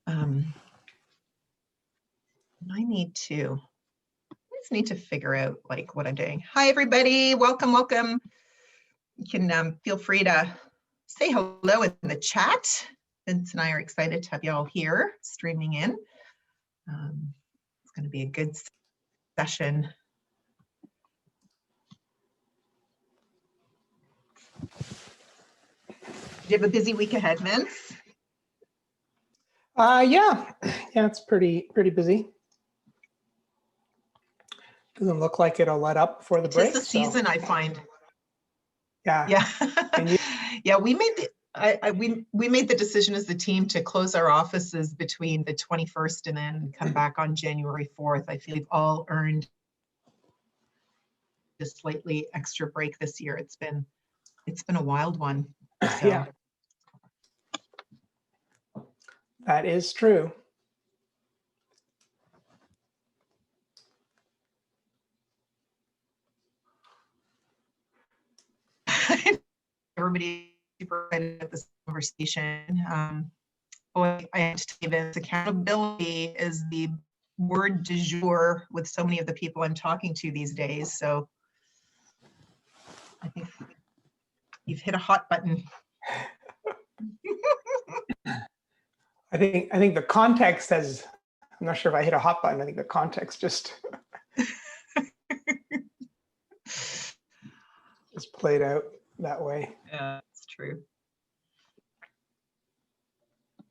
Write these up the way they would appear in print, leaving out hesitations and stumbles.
Um, I just need to figure out like what I'm doing. Hi, everybody. Welcome, welcome. You can feel free to say hello in the chat. Vince and I are excited to have you all here streaming in. It's going to be a good session. Do you have a busy week ahead, Vince? Yeah, it's pretty busy. Doesn't look like it'll let up for the break. It's the season, so. I find. Yeah. Yeah. We made we made the decision as the team to close our offices between the 21st and then come back on January 4th. I feel we've all earned a slightly extra break this year. It's been a wild one. So. Yeah. That is true. Everybody super excited at this conversation. Boy, I have to tell you this, accountability is the word du jour with so many of the people I'm talking to these days. So I think you've hit a hot button. I think the context has, I'm not sure if I hit a hot button. I think the context just played out that way. Yeah, that's true.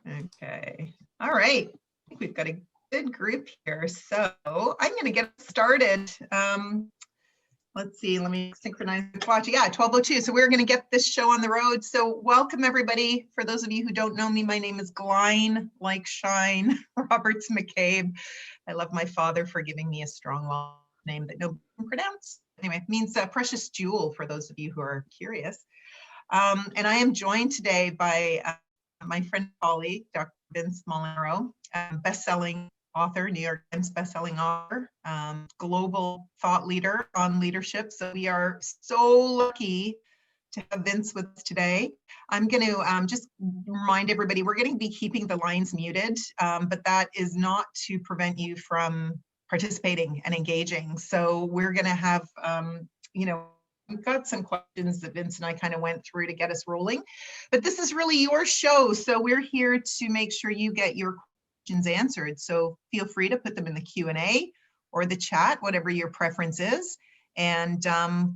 Okay. All right. I think we've got a good group here. So I'm going to get started. Let's see. Let me synchronize the watch. Yeah, 12:02. So we're going to get this show on the road. So welcome, everybody. For those of you who don't know me, my name is Glain, like shine, Roberts-McCabe. I love my father for giving me a strong name that nobody can pronounce. Anyway, it means precious jewel for those of you who are curious. And I am joined today by my friend colleague, Dr. Vince Molinaro, best-selling author, New York Times best-selling author, global thought leader on leadership. So we are so lucky to have Vince with us today. I'm going to just remind everybody, we're going to be keeping the lines muted, but that is not to prevent you from participating and engaging. So we're going to have, we've got some questions that Vince and I kind of went through to get us rolling, but this is really your show. So we're here to make sure you get your questions answered. So feel free to put them in the Q&A or the chat, whatever your preference is. And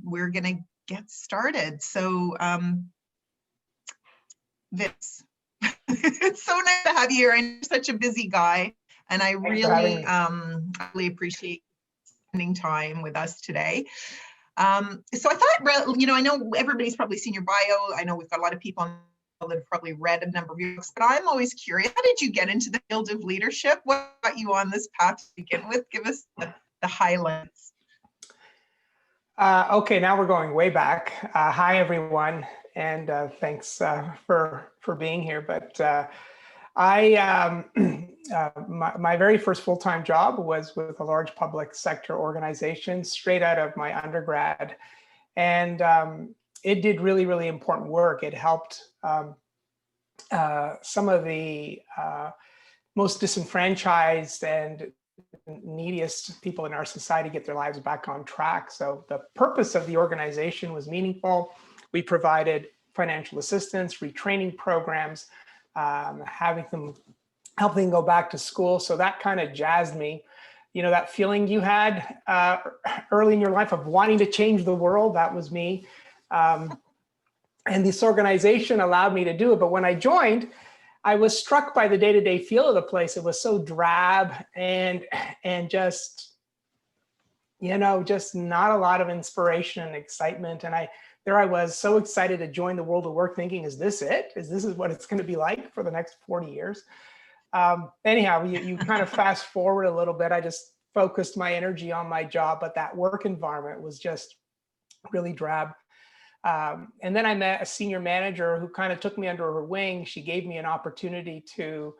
we're going to get started. So Vince, it's so nice to have you here. And you're such a busy guy. And I really appreciate spending time with us today. So I thought, I know everybody's probably seen your bio. I know we've got a lot of people that have probably read a number of your books, but I'm always curious, how did you get into the field of leadership? What got you on this path to begin with? Give us the highlights. Okay, now we're going way back. Hi, everyone, and thanks for being here. But my very first full-time job was with a large public sector organization straight out of my undergrad. And it did really, really important work. It helped some of the most disenfranchised and neediest people in our society get their lives back on track. So the purpose of the organization was meaningful. We provided financial assistance, retraining programs, helping them go back to school. So that kind of jazzed me. You know, that feeling you had early in your life of wanting to change the world, that was me. And this organization allowed me to do it. But when I joined, I was struck by the day-to-day feel of the place. It was so drab and just, just not a lot of inspiration and excitement. And there I was so excited to join the world of work thinking, is this it? Is this what it's going to be like for the next 40 years? Anyhow, you kind of fast forward a little bit. I just focused my energy on my job, but that work environment was just really drab. And then I met a senior manager who kind of took me under her wing. She gave me an opportunity to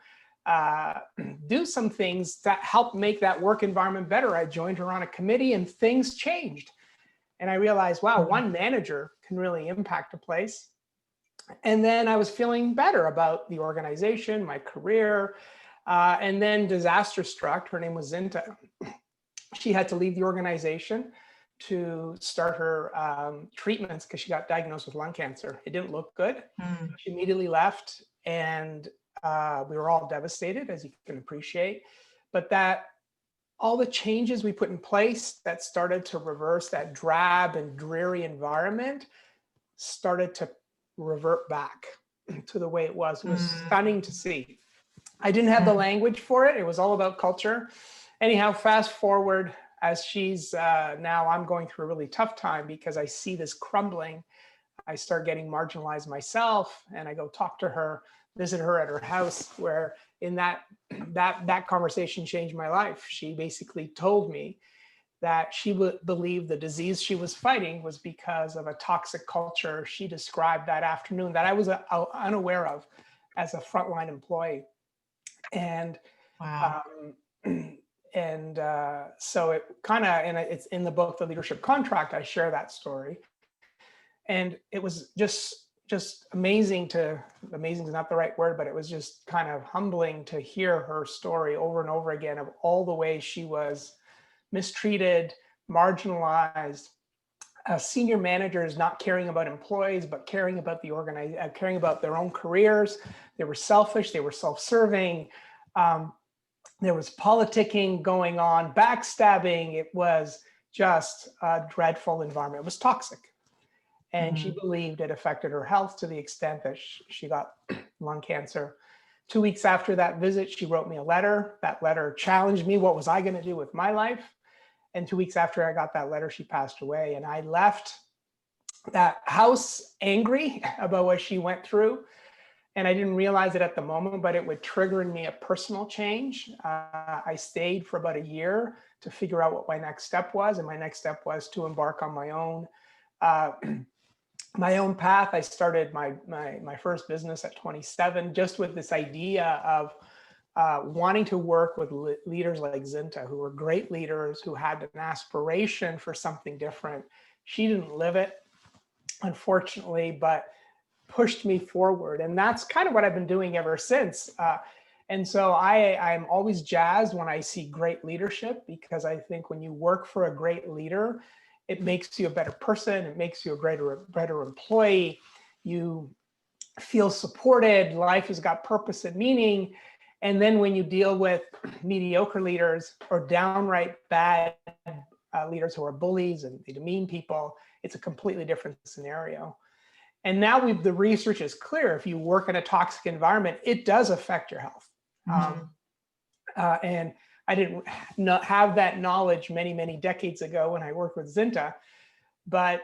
do some things that helped make that work environment better. I joined her on a committee and things changed. And I realized, wow, one manager can really impact a place. And then I was feeling better about the organization, my career. And then disaster struck. Her name was Zinta. She had to leave the organization to start her treatments because she got diagnosed with lung cancer. It didn't look good. She immediately left, and we were all devastated, as you can appreciate. But that all the changes we put in place that started to reverse that drab and dreary environment started to revert back to the way it was. It was stunning to see. I didn't have the language for it. It was all about culture. Anyhow, fast forward, as she's now, I'm going through a really tough time because I see this crumbling. I start getting marginalized myself, and I go talk to her, visit her at her house, where in that conversation changed my life. She basically told me that she believed the disease she was fighting was because of a toxic culture she described that afternoon that I was unaware of as a frontline employee. And wow. So it kind of, and it's in the book, The Leadership Contract, I share that story. And it was just amazing is not the right word, but it was just kind of humbling to hear her story over and over again of all the ways she was mistreated, marginalized, senior managers not caring about employees, but caring about caring about their own careers. They were selfish, they were self-serving. There was politicking going on, backstabbing. It was just a dreadful environment. It was toxic. And she believed it affected her health to the extent that she got lung cancer. 2 weeks after that visit, she wrote me a letter. That letter challenged me. What was I going to do with my life? And 2 weeks after I got that letter, she passed away. And I left that house angry about what she went through. And I didn't realize it at the moment, but it would trigger in me a personal change. I stayed for about a year to figure out what my next step was. And my next step was to embark on my own path. I started my first business at 27, just with this idea of wanting to work with leaders like Zinta, who were great leaders, who had an aspiration for something different. She didn't live it, unfortunately, but pushed me forward. And that's kind of what I've been doing ever since. And so I'm always jazzed when I see great leadership, because I think when you work for a great leader, it makes you a better person. It makes you a better employee. You feel supported. Life has got purpose and meaning. And then when you deal with mediocre leaders or downright bad leaders who are bullies and they demean people, it's a completely different scenario. And now the research is clear. If you work in a toxic environment, it does affect your health. And I didn't have that knowledge many, many decades ago when I worked with Zinta. But,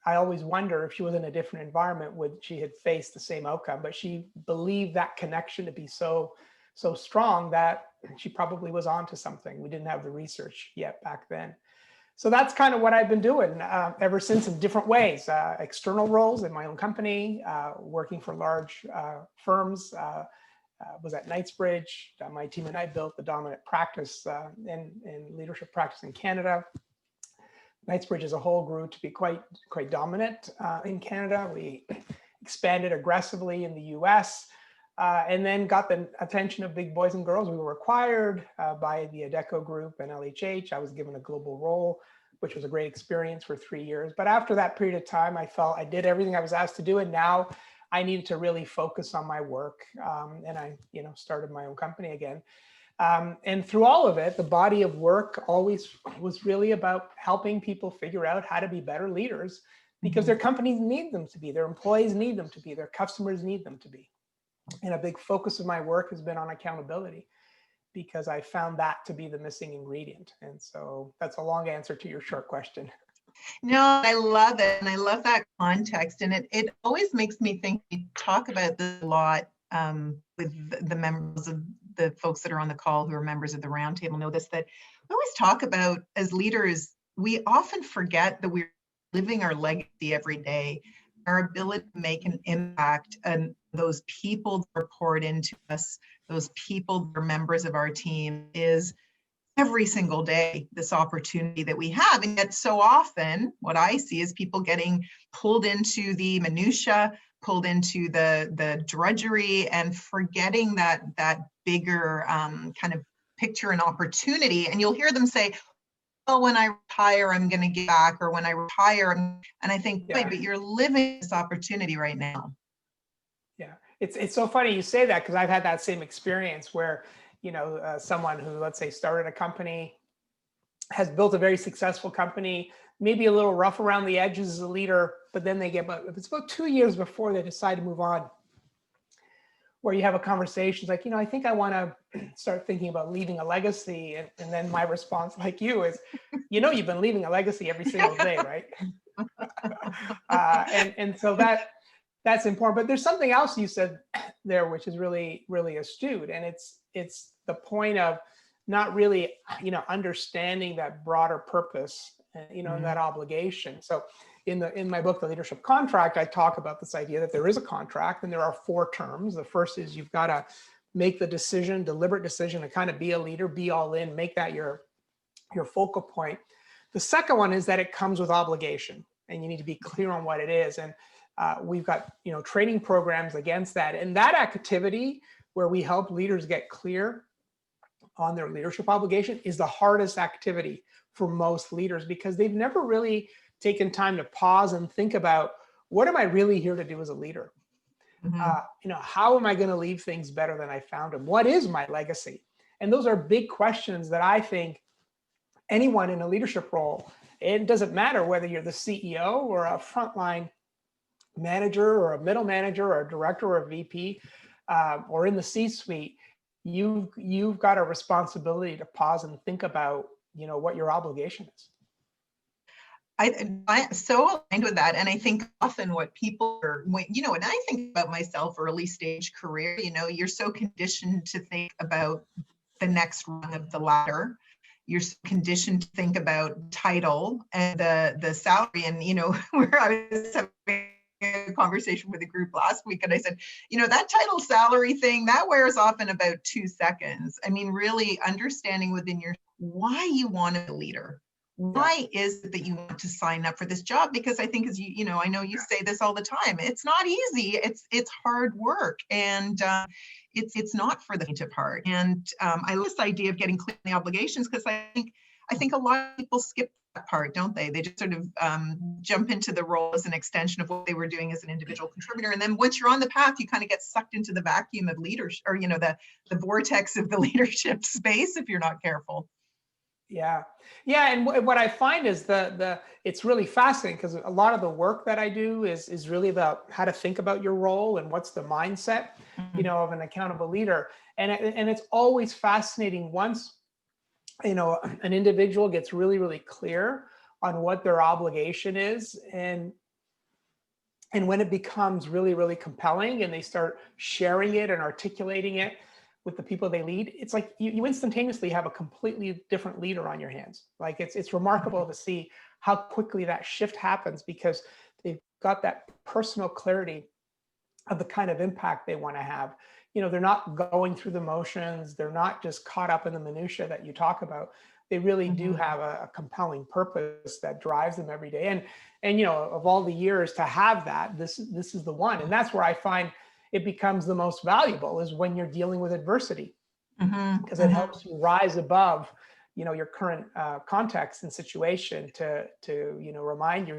I always wonder if she was in a different environment, would she have faced the same outcome? But she believed that connection to be so strong that she probably was onto something. We didn't have the research yet back then. So that's kind of what I've been doing ever since, in different ways. External roles in my own company, working for large firms. Was at Knightsbridge. My team and I built the dominant practice in leadership practice in Canada. Knightsbridge as a whole grew to be quite dominant in Canada. We expanded aggressively in the US, and then got the attention of big boys and girls. We were acquired by the Adecco Group and LHH. I was given a global role, which was a great experience for 3 years. But after that period of time, I felt I did everything I was asked to do, and now I needed to really focus on my work, and I, started my own company again. And through all of it, the body of work always was really about helping people figure out how to be better leaders, because their companies need them to be, their employees need them to be, their customers need them to be. And a big focus of my work has been on accountability, because I found that to be the missing ingredient. And so that's a long answer to your short question. No, I love it. And I love that context. And it always makes me think, we talk about this a lot with the members of the folks that are on the call who are members of the roundtable know this, that we always talk about, as leaders, we often forget that we're living our legacy every day. Our ability to make an impact, and those people that report into us, those people that are members of our team, is every single day this opportunity that we have. And yet so often what I see is people getting pulled into the minutia, pulled into the drudgery and forgetting that bigger kind of picture and opportunity. And you'll hear them say, oh, when I retire, I'm going to give back, or when I retire. And I think, wait, but you're living this opportunity right now. Yeah, it's so funny you say that, because I've had that same experience where, someone who, let's say, started a company, has built a very successful company, maybe a little rough around the edges as a leader, but then they it's about 2 years before they decide to move on, where you have a conversation like, I think I want to start thinking about leaving a legacy. And then my response, like you, is, you've been leaving a legacy every single day, right? And so that's important. But there's something else you said there, which is really, really astute. And it's the point of not really, understanding that broader purpose, and that obligation. So in my book, The Leadership Contract, I talk about this idea that there is a contract and there are 4 terms. The first is you've got to make the decision, deliberate decision, to kind of be a leader, be all in, make that your focal point. The second one is that it comes with obligation, and you need to be clear on what it is. And we've got, training programs against that. And that activity, where we help leaders get clear on their leadership obligation, is the hardest activity for most leaders, because they've never really taken time to pause and think about, what am I really here to do as a leader? How am I going to leave things better than I found them? What is my legacy? And those are big questions that I think anyone in a leadership role, it doesn't matter whether you're the CEO or a frontline manager or a middle manager or a director or a VP, or in the C-suite, you've got a responsibility to pause and think about, what your obligation is. I'm so aligned with that. And I think often what people are, when I think about myself, early stage career, you're so conditioned to think about the next rung of the ladder. You're so conditioned to think about title and the salary. And, where I was having a conversation with a group last week, and I said, that title salary thing, that wears off in about 2 seconds. I mean, really understanding within your why you want a leader. Why is it that you want to sign up for this job? Because I think, as I know you say this all the time, it's not easy. It's hard work, and it's not for the faint of heart. And I love this idea of getting clear on the obligations, because I think a lot of people skip that part, don't they? They just sort of jump into the role as an extension of what they were doing as an individual contributor. And then once you're on the path, you kind of get sucked into the vacuum of leadership, or the vortex of the leadership space, if you're not careful. Yeah. And what I find is it's really fascinating, because a lot of the work that I do is really about how to think about your role and what's the mindset, of an accountable leader. And it's always fascinating once, an individual gets really, really clear on what their obligation is, and when it becomes really, really compelling and they start sharing it and articulating it with the people they lead, it's like you instantaneously have a completely different leader on your hands. Like it's remarkable to see how quickly that shift happens, because they've got that personal clarity of the kind of impact they want to have. They're not going through the motions. They're not just caught up in the minutia that you talk about. They really do have a compelling purpose that drives them every day. And of all the years to have that, this is the one. And that's where I find it becomes the most valuable, is when you're dealing with adversity, because it helps you rise above, your current context and situation to remind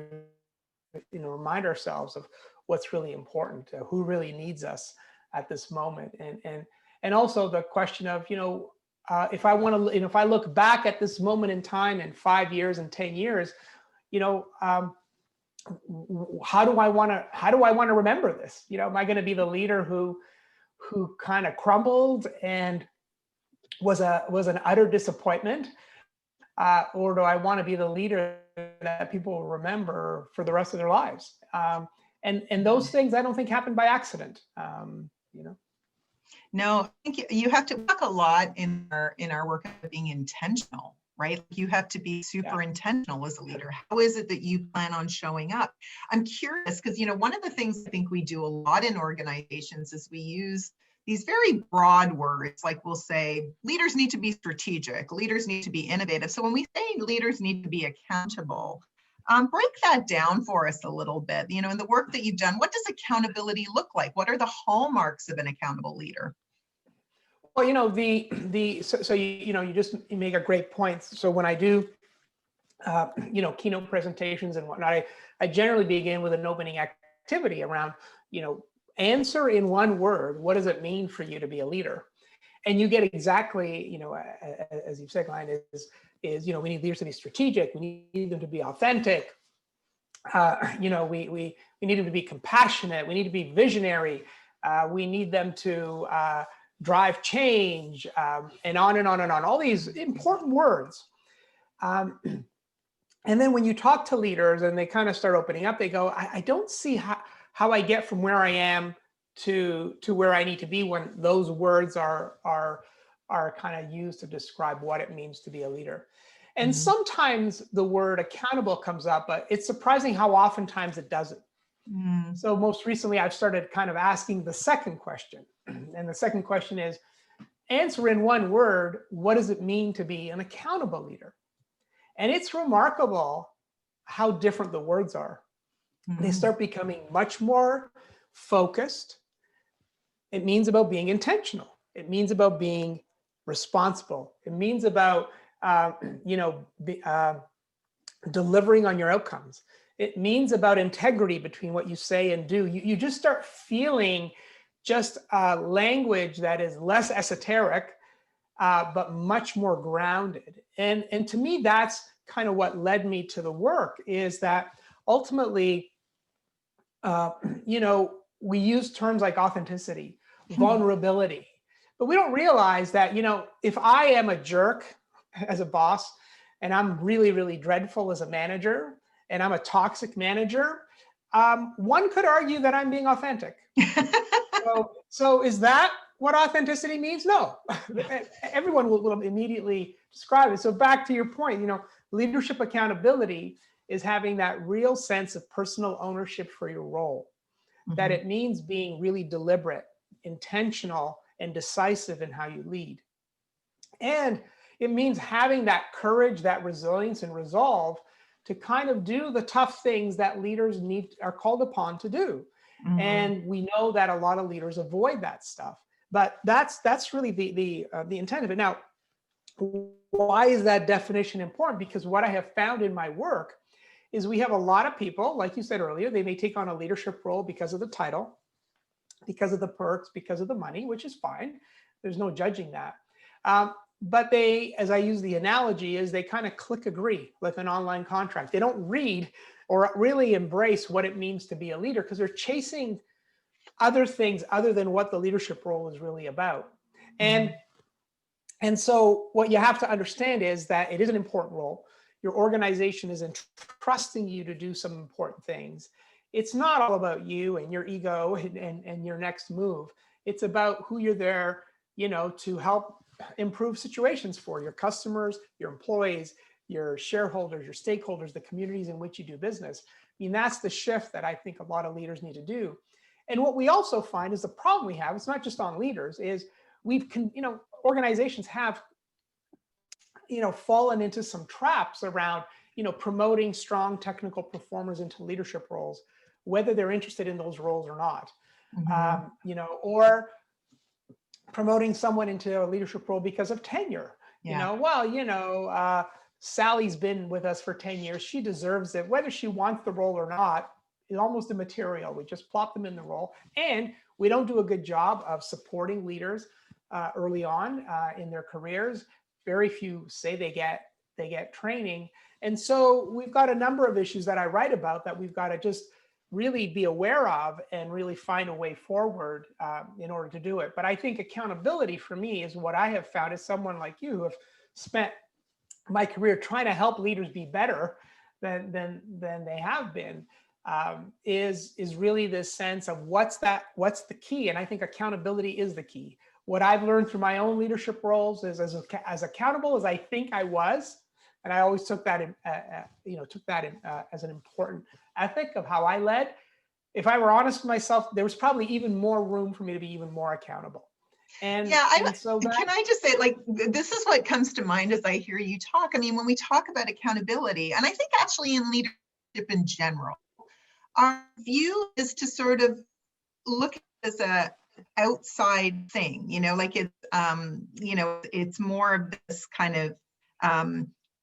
ourselves of what's really important, who really needs us at this moment, and also the question of, if I want to, if I look back at this moment in time in 5 years and 10 years, how do I want to remember this? Am I going to be the leader who kind of crumbled and was an utter disappointment, or do I want to be the leader that people will remember for the rest of their lives? And those things I don't think happen by accident. No, I think you have to talk a lot in our work of being intentional. Right? You have to be super intentional as a leader. How is it that you plan on showing up? I'm curious, because, one of the things I think we do a lot in organizations is we use these very broad words, like we'll say, leaders need to be strategic, leaders need to be innovative. So when we say leaders need to be accountable, Break that down for us a little bit. You know, in the work that you've done, what does accountability look like? What are the hallmarks of an accountable leader? Well, you know, you make a great point. So when I do, keynote presentations and whatnot, I generally begin with an opening activity around, answer in one word, what does it mean for you to be a leader? And you get exactly, as you've said, Glain, we need leaders to be strategic. We need them to be authentic. We need them to be compassionate. We need to be visionary. We need them to drive change, and on and on and on. All these important words. And then when you talk to leaders and they kind of start opening up, they go, I don't see how I get from where I am to where I need to be when those words are kind of used to describe what it means to be a leader. And sometimes the word accountable comes up, but it's surprising how oftentimes it doesn't. So most recently, I've started kind of asking the second question. And the second question is, answer in one word, what does it mean to be an accountable leader? And it's remarkable how different the words are. They start becoming much more focused. It means about being intentional. It means about being responsible. It means about, delivering on your outcomes. It means about integrity between what you say and do. You just start feeling just language that is less esoteric, but much more grounded. And to me, that's kind of what led me to the work, is that ultimately, we use terms like authenticity, vulnerability, but we don't realize that, if I am a jerk as a boss and I'm really, really dreadful as a manager and I'm a toxic manager, one could argue that I'm being authentic. So is that what authenticity means? No. Everyone will immediately describe it. So back to your point, leadership accountability is having that real sense of personal ownership for your role, that it means being really deliberate, intentional, and decisive in how you lead. And it means having that courage, that resilience, and resolve to kind of do the tough things that leaders are called upon to do. And we know that a lot of leaders avoid that stuff, but that's really the intent of it. Now, why is that definition important? Because what I have found in my work is we have a lot of people, like you said earlier, they may take on a leadership role because of the title, because of the perks, because of the money, which is fine. There's no judging that. But they, as I use the analogy, is they kind of click agree with an online contract. They don't read or really embrace what it means to be a leader because they're chasing other things other than what the leadership role is really about. And so what you have to understand is that it is an important role. Your organization is entrusting you to do some important things. It's not all about you and your ego and your next move. It's about who you're there, to help improve situations for your customers, your employees, your shareholders, your stakeholders, the communities in which you do business. I mean, that's the shift that I think a lot of leaders need to do. And what we also find is the problem we have, it's not just on leaders, is organizations have, fallen into some traps around, promoting strong technical performers into leadership roles, whether they're interested in those roles or not, or promoting someone into a leadership role because of tenure. Sally's been with us for 10 years. She deserves it. Whether she wants the role or not is almost immaterial. We just plop them in the role. And we don't do a good job of supporting leaders early on in their careers. Very few say they get training. And so we've got a number of issues that I write about that we've got to just really be aware of and really find a way forward in order to do it. But I think accountability for me is what I have found as someone like you who have spent my career trying to help leaders be better than they have been, is really this sense of what's the key. And I think accountability is the key. What I've learned through my own leadership roles is as accountable as I think I was, and I always took that as an important ethic of how I led. If I were honest with myself, there was probably even more room for me to be even more accountable. And can I just say, this is what comes to mind as I hear you talk. I mean, when we talk about accountability, and I think actually in leadership in general. Our view is to sort of look at it as a outside thing, like it's, it's more of this kind of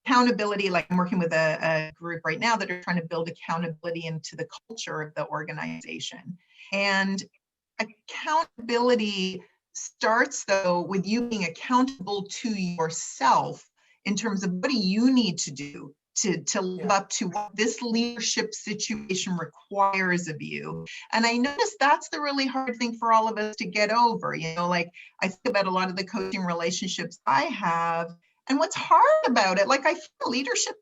accountability. Like I'm working with a group right now that are trying to build accountability into the culture of the organization. And accountability starts though with you being accountable to yourself in terms of what do you need to do to live up to what this leadership situation requires of you. And I notice that's the really hard thing for all of us to get over. Like I think about a lot of the coaching relationships I have, and what's hard about it, like I feel leadership,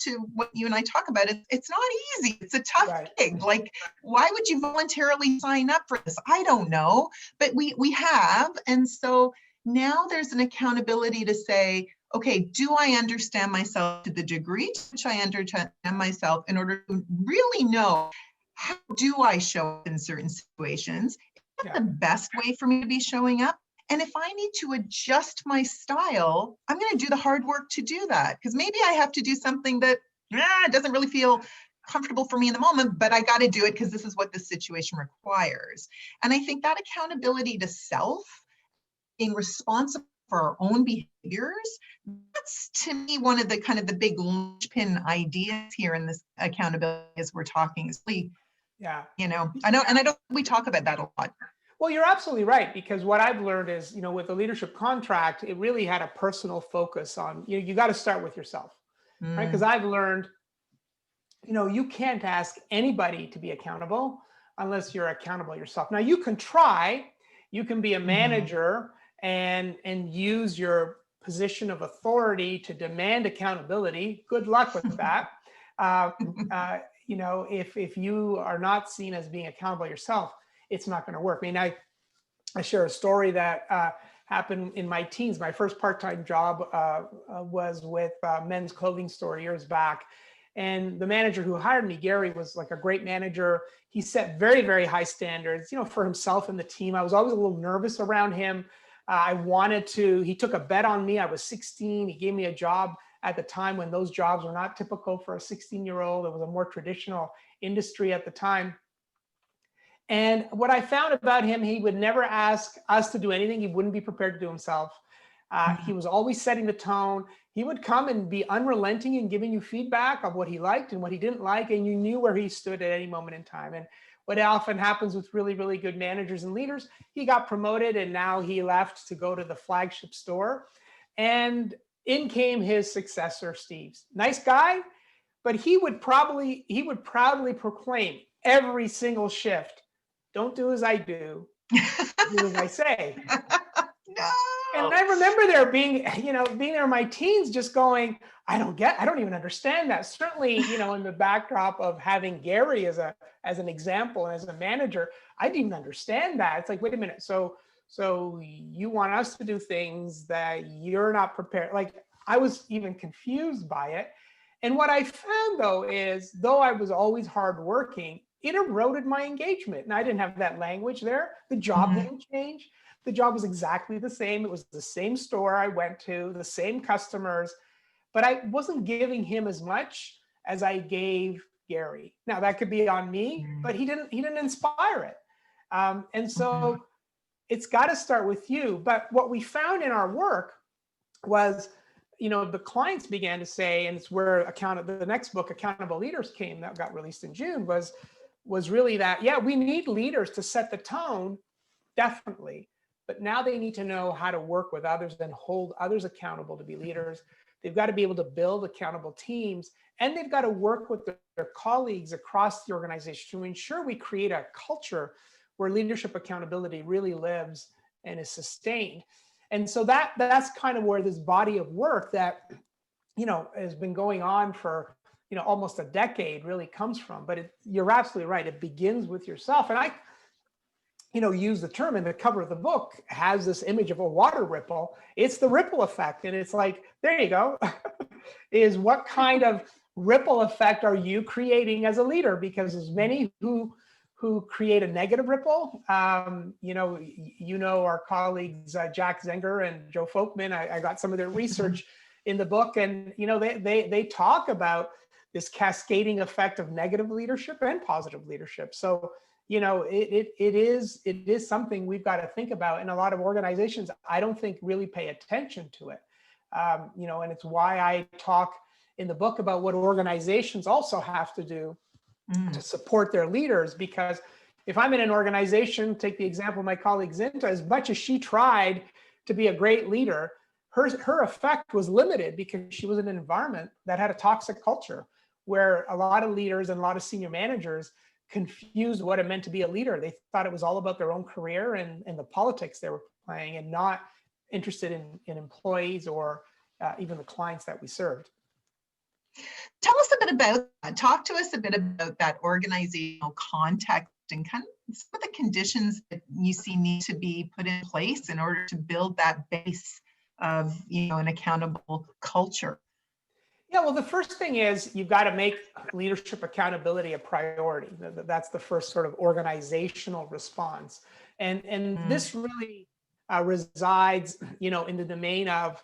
to what you and I talk about, it's not easy. It's a tough gig. Like, why would you voluntarily sign up for this? I don't know, but we have. And so now there's an accountability to say, okay, do I understand myself to the degree to which I understand myself in order to really know how do I show up in certain situations? Is that the best way for me to be showing up? And if I need to adjust my style, I'm going to do the hard work to do that, because maybe I have to do something that doesn't really feel comfortable for me in the moment, but I got to do it because this is what the situation requires. And I think that accountability to self, being responsible for our own behaviors, that's to me one of the kind of the big linchpin ideas here in this accountability as we're talking. I don't we talk about that a lot. Well, you're absolutely right, because what I've learned is, with the leadership contract, it really had a personal focus on, you got to start with yourself, right? Because I've learned, you can't ask anybody to be accountable unless you're accountable yourself. Now you can try, you can be a manager and use your position of authority to demand accountability. Good luck with that. If you are not seen as being accountable yourself, it's not going to work. I mean, I share a story that happened in my teens. My first part-time job was with a men's clothing store years back. And the manager who hired me, Gary, was like a great manager. He set very, very high standards, for himself and the team. I was always a little nervous around him. He took a bet on me. I was 16. He gave me a job at the time when those jobs were not typical for a 16-year-old. It was a more traditional industry at the time. And what I found about him, he would never ask us to do anything he wouldn't be prepared to do himself. He was always setting the tone. He would come and be unrelenting in giving you feedback of what he liked and what he didn't like, and you knew where he stood at any moment in time. And what often happens with really, really good managers and leaders, he got promoted and now he left to go to the flagship store. And in came his successor, Steve. Nice guy, but he would proudly proclaim every single shift, don't do as I do, do as I say. No. And I remember being there in my teens, just going, I don't even understand that. Certainly, in the backdrop of having Gary as an example and as a manager, I didn't even understand that. It's like, wait a minute. So you want us to do things that you're not prepared. Like, I was even confused by it. And what I found though is, though I was always hardworking, it eroded my engagement. And I didn't have that language there. The job didn't change. The job was exactly the same. It was the same store I went to, the same customers, but I wasn't giving him as much as I gave Gary. Now that could be on me, but he didn't inspire it. And so it's got to start with you. But what we found in our work was, the clients began to say, and it's where the next book, Accountable Leaders, came, that got released in June, was really that, we need leaders to set the tone, definitely. But now they need to know how to work with others and hold others accountable to be leaders. They've got to be able to build accountable teams, and they've got to work with their colleagues across the organization to ensure we create a culture where leadership accountability really lives and is sustained. And so that's kind of where this body of work that, has been going on for, almost a decade really comes from. But you're absolutely right. It begins with yourself. And I use the term, and the cover of the book has this image of a water ripple. It's the ripple effect. And it's like, there you go, is what kind of ripple effect are you creating as a leader? Because there's many who create a negative ripple. Our colleagues, Jack Zenger and Joe Folkman, I got some of their research in the book. And, they talk about this cascading effect of negative leadership and positive leadership. So, you know, it is something we've got to think about. And a lot of organizations, I don't think, really pay attention to it. You know, and it's why I talk in the book about what organizations also have to do to support their leaders. Because if I'm in an organization, take the example of my colleague Zinta, as much as she tried to be a great leader, her effect was limited because she was in an environment that had a toxic culture where a lot of leaders and a lot of senior managers confused what it meant to be a leader. They thought it was all about their own career and the politics they were playing, and not interested in employees or even the clients that we served. Tell us a bit about that. Talk to us a bit about that organizational context and kind of some of the conditions that you see need to be put in place in order to build that base of, you know, an accountable culture. Yeah, well, the first thing is you've got to make leadership accountability a priority. That's the first sort of organizational response. And this really resides, you know, in the domain of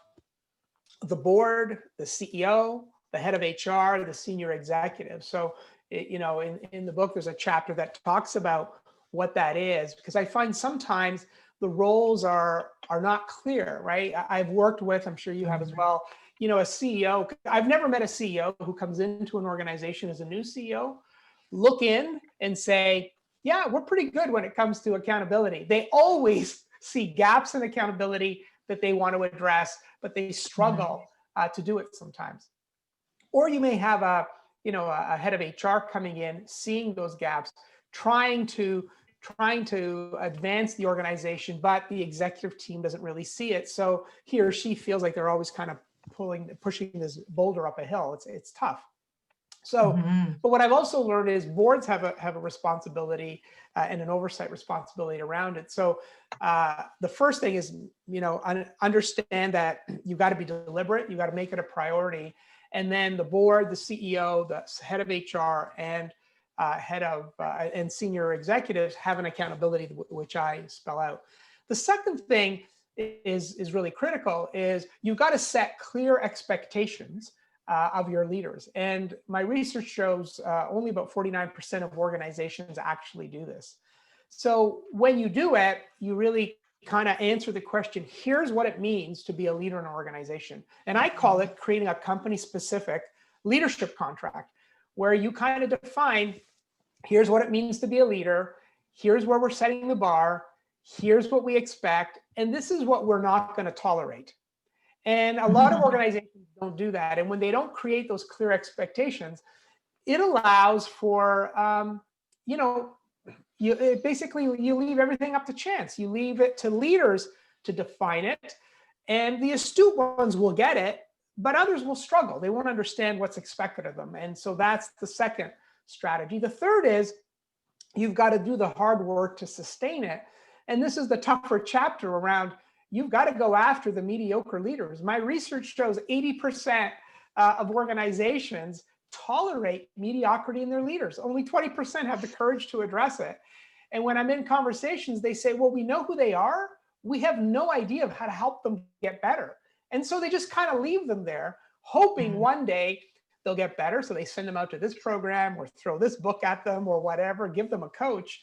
the board, the CEO, the head of HR, the senior executive. So, you know, in the book, there's a chapter that talks about what that is, because I find sometimes the roles are not clear, right? I've worked with, I'm sure you have as well, you know, a CEO. I've never met a CEO who comes into an organization as a new CEO, look in and say, yeah, we're pretty good when it comes to accountability. They always see gaps in accountability that they want to address, but they struggle to do it sometimes. Or you may have a head of HR coming in, seeing those gaps, trying to advance the organization, but the executive team doesn't really see it. So he or she feels like they're always kind of pushing this boulder up a hill. It's tough. So, but what I've also learned is boards have a responsibility and an oversight responsibility around it. So the first thing is, you know, understand that you've got to be deliberate. You've got to make it a priority. And then the board, the CEO, the head of HR, and head of and senior executives have an accountability, which I spell out. The second thing is really critical, is you've got to set clear expectations of your leaders. And my research shows only about 49% of organizations actually do this. So when you do it, you really kind of answer the question, here's what it means to be a leader in an organization. And I call it creating a company-specific leadership contract, where you kind of define, here's what it means to be a leader, here's where we're setting the bar, here's what we expect, and this is what we're not going to tolerate. And a lot of organizations don't do that. And when they don't create those clear expectations, it allows for, you know, you leave everything up to chance. You leave it to leaders to define it. And the astute ones will get it, but others will struggle. They won't understand what's expected of them. And so that's the second strategy. The third is you've got to do the hard work to sustain it. And this is the tougher chapter around, you've got to go after the mediocre leaders. My research shows 80% of organizations tolerate mediocrity in their leaders. Only 20% have the courage to address it. And when I'm in conversations, they say, well, we know who they are. We have no idea of how to help them get better. And so they just kind of leave them there, hoping one day they'll get better. So they send them out to this program or throw this book at them or whatever, give them a coach,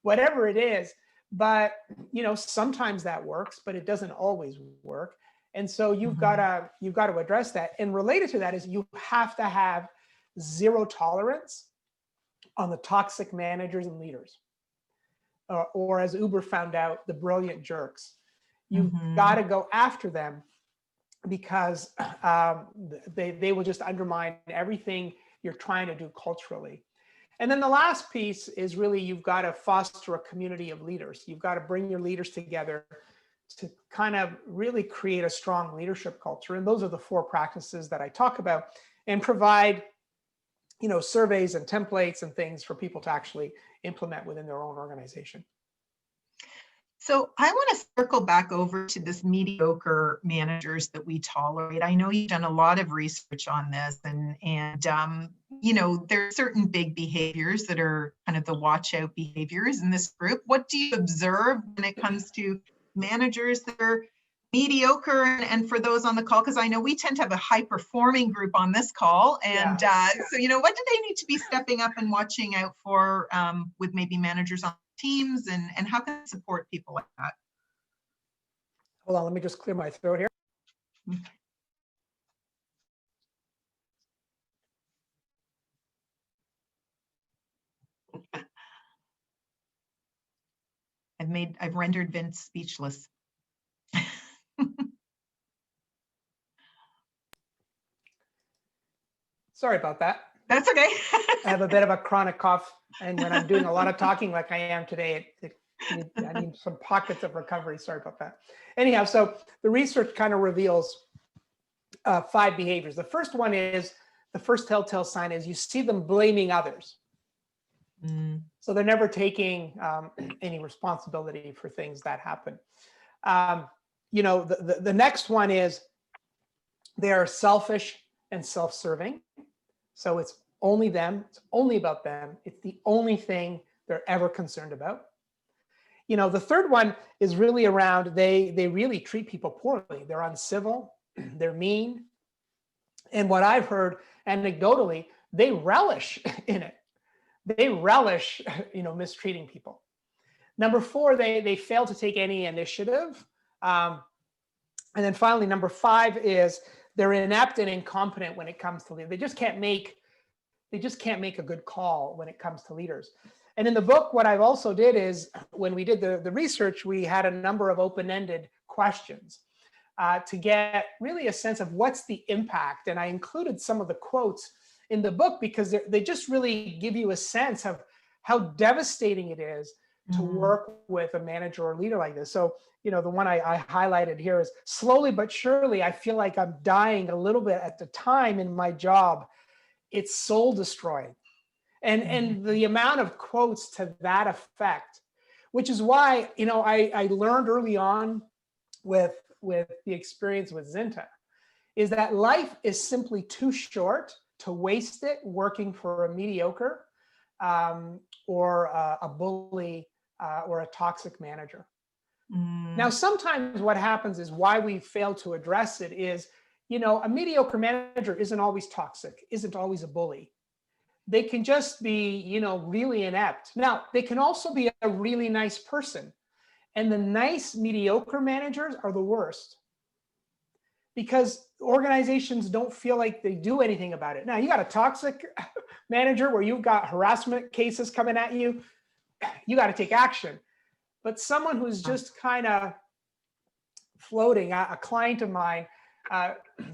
whatever it is. But, you know, sometimes that works, but it doesn't always work. And so you've got to address that. And related to that is you have to have zero tolerance on the toxic managers and leaders, or as Uber found out, the brilliant jerks. You've got to go after them, because they will just undermine everything you're trying to do culturally. And then the last piece is really, you've got to foster a community of leaders. You've got to bring your leaders together to kind of really create a strong leadership culture. And those are the 4 practices that I talk about, and provide, you know, surveys and templates and things for people to actually implement within their own organization. So I want to circle back over to this mediocre managers that we tolerate. I know you've done a lot of research on this, and you know, there are certain big behaviors that are kind of the watch out behaviors in this group. What do you observe when it comes to managers that are mediocre, and for those on the call, because I know we tend to have a high performing group on this call, and so what do they need to be stepping up and watching out for with maybe managers on teams, and how can I support people like that? Hold on, let me just clear my throat here. I've rendered Vince speechless. Sorry about that. That's okay. I have a bit of a chronic cough, and when I'm doing a lot of talking like I am today, I need some pockets of recovery. Sorry about that. Anyhow, so the research kind of reveals 5 behaviors. The first one is, the first telltale sign is you see them blaming others. So they're never taking any responsibility for things that happen. You know, the next one is they are selfish and self-serving. So it's only them, it's only about them. It's the only thing they're ever concerned about. You know, the third one is really around, they really treat people poorly. They're uncivil, they're mean. And what I've heard anecdotally, they relish in it. They relish, you know, mistreating people. Number 4, they fail to take any initiative. And then finally, number 5 is they're inept and incompetent when it comes to leaders. They just can't make a good call when it comes to leaders. And in the book, what I've also did is, when we did the research, we had a number of open-ended questions to get really a sense of what's the impact. And I included some of the quotes in the book because they just really give you a sense of how devastating it is to work with a manager or leader like this. So, you know, the one I highlighted here is, slowly but surely, I feel like I'm dying a little bit at the time in my job. It's soul destroying. And the amount of quotes to that effect, which is why, you know, I learned early on with the experience with Zinta, is that life is simply too short to waste it working for a mediocre or a bully or a toxic manager. Now, sometimes what happens is, why we fail to address it is, you know, a mediocre manager isn't always toxic, isn't always a bully. They can just be, you know, really inept. Now, they can also be a really nice person. And the nice mediocre managers are the worst, because organizations don't feel like they do anything about it. Now, you got a toxic manager where you've got harassment cases coming at you, you got to take action. But someone who's just kind of floating, a client of mine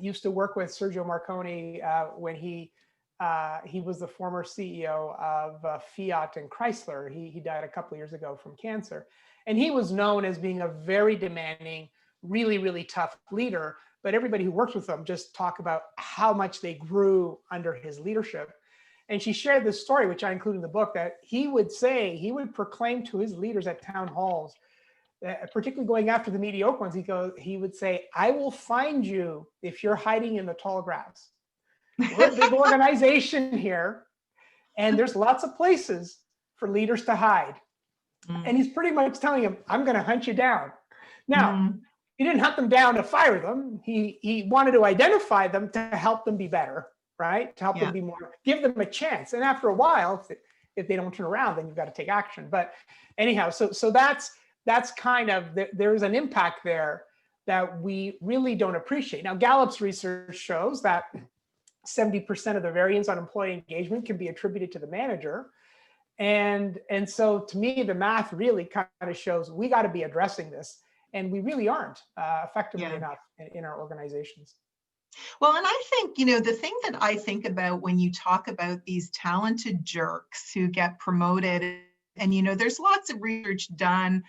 used to work with Sergio Marconi when he was the former CEO of Fiat and Chrysler. He died a couple of years ago from cancer. And he was known as being a very demanding, really, really tough leader. But everybody who worked with him just talk about how much they grew under his leadership. And she shared this story, which I include in the book, that he would proclaim to his leaders at town halls, particularly going after the mediocre ones, he would say, "I will find you if you're hiding in the tall grass. We're a big organization here, and there's lots of places for leaders to hide." And he's pretty much telling him, "I'm going to hunt you down." Now, he didn't hunt them down to fire them. He wanted to identify them to help them be better, right? To help them be more, give them a chance. And after a while, if they don't turn around, then you've got to take action. But anyhow, so that's kind of, there's an impact there that we really don't appreciate. Now, Gallup's research shows that 70% of the variance on employee engagement can be attributed to the manager. And so to me, the math really kind of shows we got to be addressing this. And we really aren't effectively enough in our organizations. Well, and I think, you know, the thing that I think about when you talk about these talented jerks who get promoted, and, you know, there's lots of research done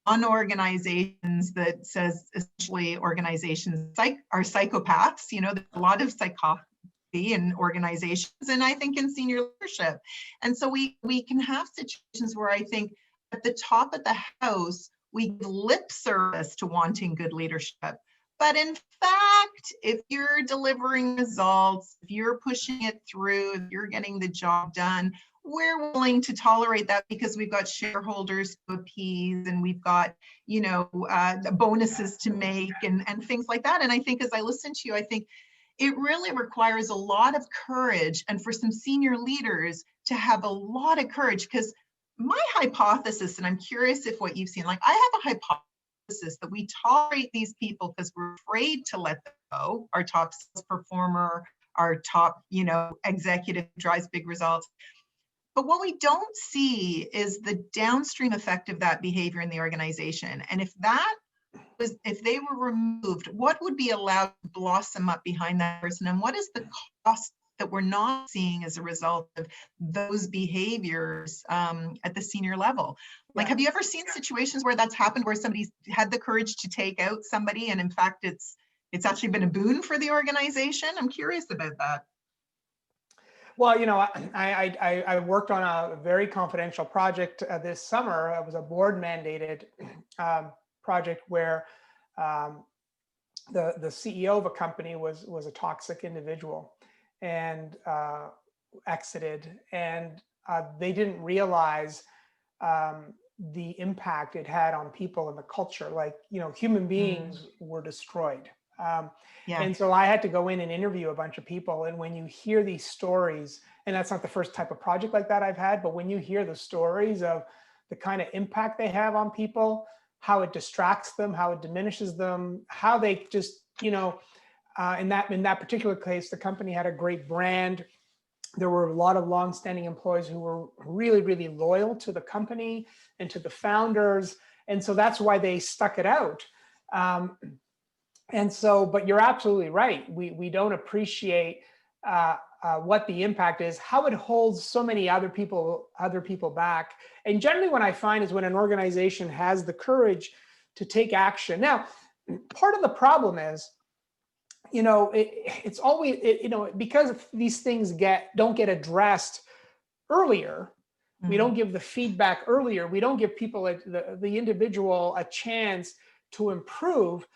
on organizations that says essentially organizations are psychopaths. You know, there's a lot of psychopathy in organizations, and I think in senior leadership. And so we can have situations where I think at the top of the house, we give lip service to wanting good leadership. But in fact, if you're delivering results, if you're pushing it through, if you're getting the job done, we're willing to tolerate that because we've got shareholders to appease, and we've got, the bonuses to make, and things like that. And I think as I listen to you, I think it really requires a lot of courage, and for some senior leaders to have a lot of courage, because my hypothesis, and I'm curious if what you've seen, like I have a hypothesis that we tolerate these people because we're afraid to let them go, our top sales performer, our top, executive who drives big results. But what we don't see is the downstream effect of that behavior in the organization. And if they were removed, what would be allowed to blossom up behind that person? And what is the cost that we're not seeing as a result of those behaviors at the senior level? Like, have you ever seen situations where that's happened, where somebody's had the courage to take out somebody, and in fact, it's actually been a boon for the organization? I'm curious about that. Well, I worked on a very confidential project this summer. It was a board mandated project where the CEO of a company was a toxic individual and exited, and they didn't realize the impact it had on people and the culture. Like, human beings were destroyed. And so I had to go in and interview a bunch of people. And when you hear these stories, and that's not the first type of project like that I've had, but when you hear the stories of the kind of impact they have on people, how it distracts them, how it diminishes them, how they just, in that particular case, the company had a great brand. There were a lot of longstanding employees who were really, really loyal to the company and to the founders. And so that's why they stuck it out. And so, but you're absolutely right. We don't appreciate what the impact is, how it holds so many other people back. And generally what I find is when an organization has the courage to take action. Now, part of the problem is, it's always, because these things don't get addressed earlier. We don't give the feedback earlier. We don't give people, the individual, a chance to improve.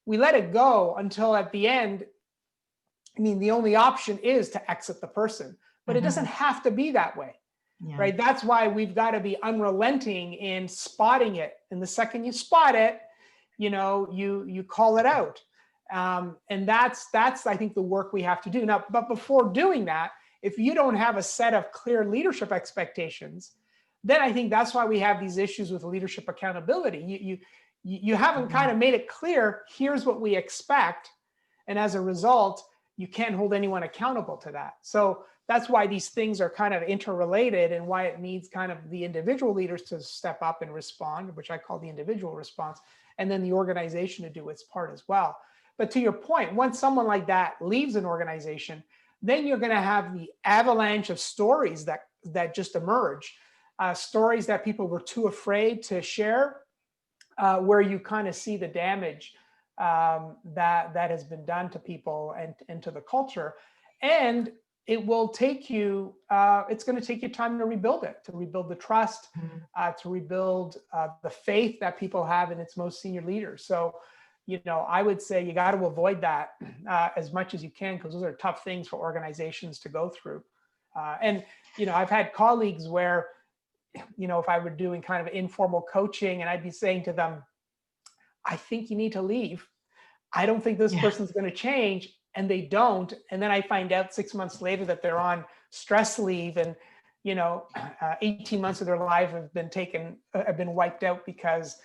We let it go until at the end, the only option is to exit the person, but it doesn't have to be that way, right? That's why we've got to be unrelenting in spotting it. And the second you spot it, you call it out. And that's, I think, the work we have to do now. But before doing that, if you don't have a set of clear leadership expectations, then I think that's why we have these issues with leadership accountability. You haven't kind of made it clear, here's what we expect. And as a result, you can't hold anyone accountable to that. So that's why these things are kind of interrelated, and why it needs kind of the individual leaders to step up and respond, which I call the individual response, and then the organization to do its part as well. But to your point, once someone like that leaves an organization, then you're going to have the avalanche of stories that just emerge, stories that people were too afraid to share, where you kind of see the damage that has been done to people and to the culture. And it will take you, it's going to take you time to rebuild it, to rebuild the trust, to rebuild the faith that people have in its most senior leaders. So, I would say you got to avoid that as much as you can, because those are tough things for organizations to go through. And I've had colleagues where, if I were doing kind of informal coaching, and I'd be saying to them, I think you need to leave. I don't think this person's going to change. And they don't. And then I find out 6 months later that they're on stress leave, and 18 months of their life have been wiped out because